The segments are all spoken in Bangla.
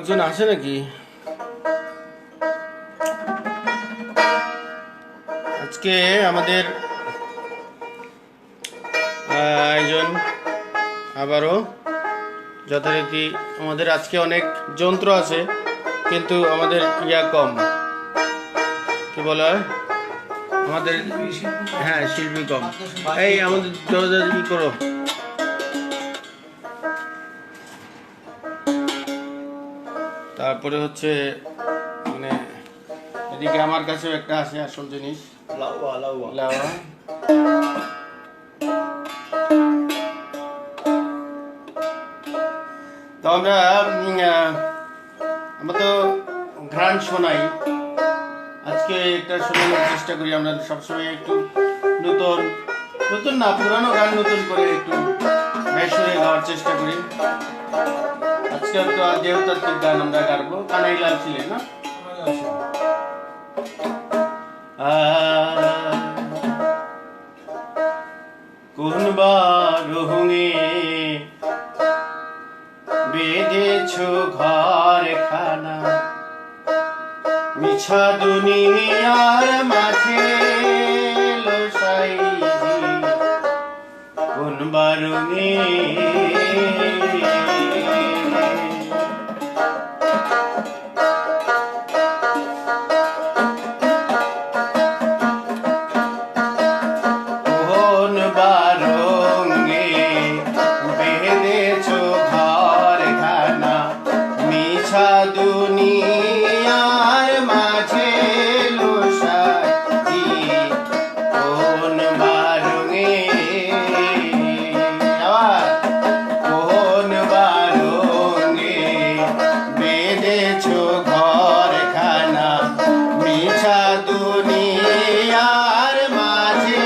লোকজন আসে নাকি? আজকে আমাদের আয়োজন আবারও যথারীতি। আমাদের আজকে অনেক যন্ত্র আছে, কিন্তু আমাদের ইয়া কম, কি বলা হয়, আমাদের হ্যাঁ শিল্পী কম। এই আমাদের দরজা কি করো। তারপরে হচ্ছে মানে এদিকে আমার কাছেও একটা আছে আসল জিনিস, লাউয়া লাউয়া লাউয়া। তো আমরা তো গান শোনাই, আজকে একটা শোনানোর চেষ্টা করি। আমরা সবসময় একটু নতুন নতুন না, পুরানো গান নতুন করে একটু সুরে গাওয়ার চেষ্টা করি। আজকে তো দেবতাত্ত্বিক গান আমরা গাবো। কানাইলাল ছিলেন না? কোন বারুঙে বেঁধেছ ঘর খানা, মিছা দুনিয়ার মাঝে লোসাইজি কোন বারুঙে। দুনিয়ার মাঝে লোসাজি কোন বারুঙে, কোন বারুঙে বেঁধেছ ঘর খানা, মিছা দুনিয়ার মাঝে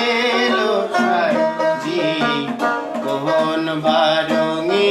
লোসাজি কোন বারুঙে।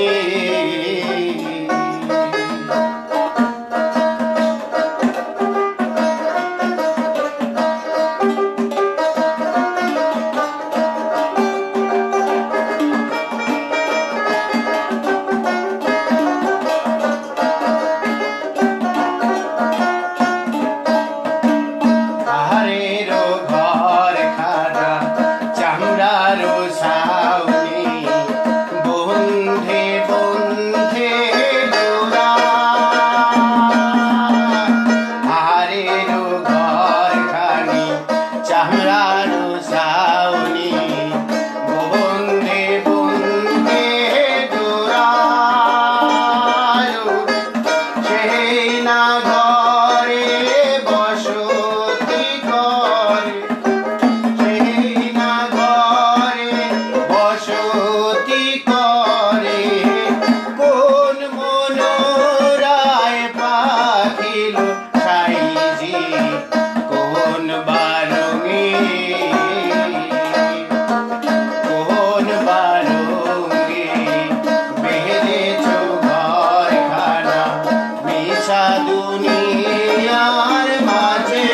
দুনিয়ার মাঝে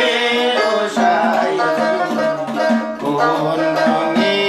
লোসাই কোন রঙে।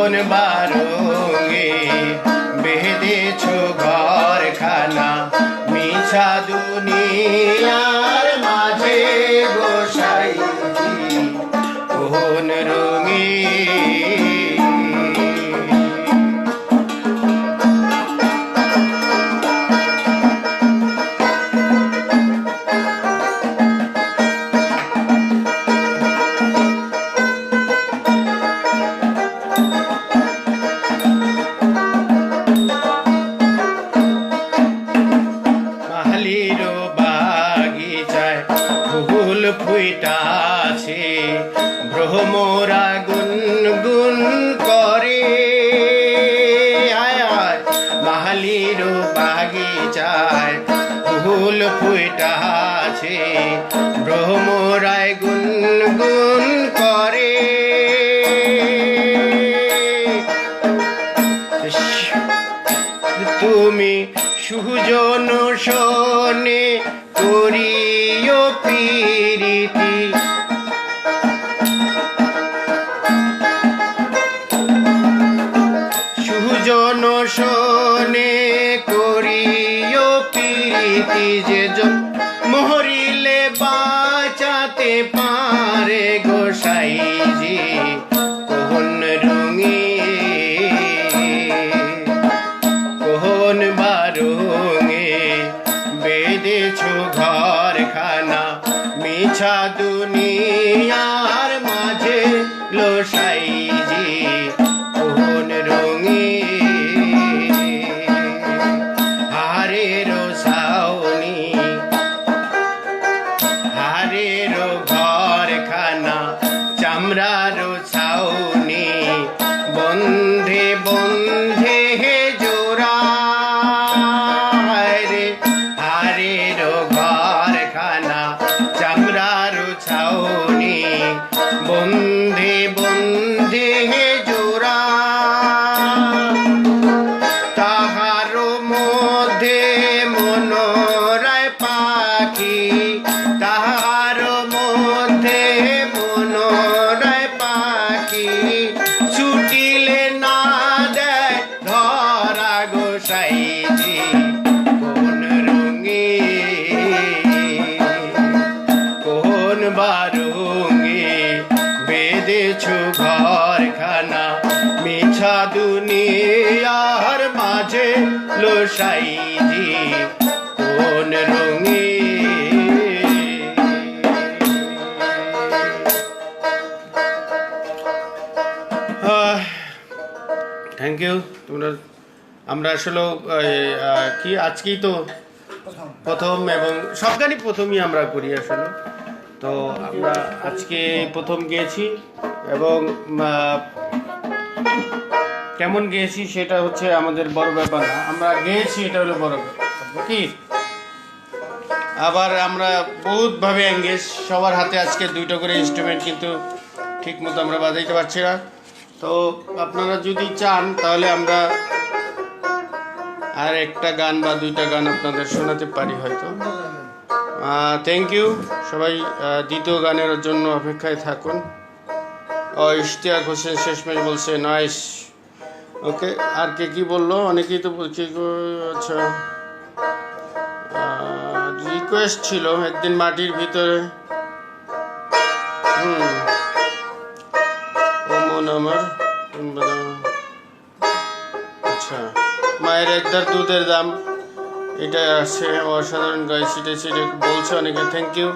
কোন বারঙে বেঁধেছ ঘরখানা মিছা দুনিয়ার মাঝে গোসাইজি কোন রঙে ফুল ফুইটাছে ভ্রমরা গুনগুন করে আয় আয় মাহালির বাগিচায় ফুল ফুইটাছে ভ্রমরায় গুনগুন করে তুমি সুজন শোনে করিও প্রীতি সুজন শোনে করিও প্রীতি যে মহরিলে বাঁচাতে পারে গোসাইজি কোন রঙে কোন বারঙে বেঁধেছ ঘরখানা মিছা দুনিয়ার মাঝে লোসাইজি কোন রঙে হারের ছাউনি হারের ঘরখানা চামড়ার ছাউনি বন্ধে বন্ধে জোড়া রে হারের ঘরখানা চামড়ার ছাউনি বন্ধে বন্ধে জোড়া তাহার মধ্যে মনোরায় পাখি তাহার মধ্যে মনোরায় পাখি ছুটিলে না দেয় ধরা গোসাইজি কোন রঙে কোন বারঙে বেঁধেছ ঘরখানা মিছা দুনিয়ার মাঝে লোসাইজি কোন রঙে থ্যাংক ইউ তোমরা আমরা আসলে কি আজকেই তো প্রথম এবং সব গানই প্রথমই আমরা করি আসলে তো আমরা আজকে প্রথম গেয়েছি এবং কেমন গেয়েছি সেটা হচ্ছে আমাদের বড় ব্যাপার না আমরা গেয়েছি এটা হলো বড় ব্যাপার কি আবার আমরা বহুতভাবে এঙ্গেজ সবার হাতে আজকে দুইটা করে ইনস্ট্রুমেন্ট কিন্তু ঠিক মতো আমরা বাজাইতে পারছি না তো আপনারা যদি চান তাহলে আমরা আর একটা গান বা দুইটা গান আপনাদের শোনাতে পারি হয়তো থ্যাংক ইউ সবাই দ্বিতীয় গানের জন্য অপেক্ষায় থাকুন ইশতিয়াক হোসেন শেষমেশ বলছে নাইস ওকে আর কে কি বললো অনেকেই তো আচ্ছা রিকোয়েস্ট ছিল একদিন মাটির ভিতরে ও মন আমার আচ্ছা মায়ের একদার দুধের দাম এটা আছে অসাধারণ গাইছে সেটা বলছে অনেকে থ্যাংক ইউ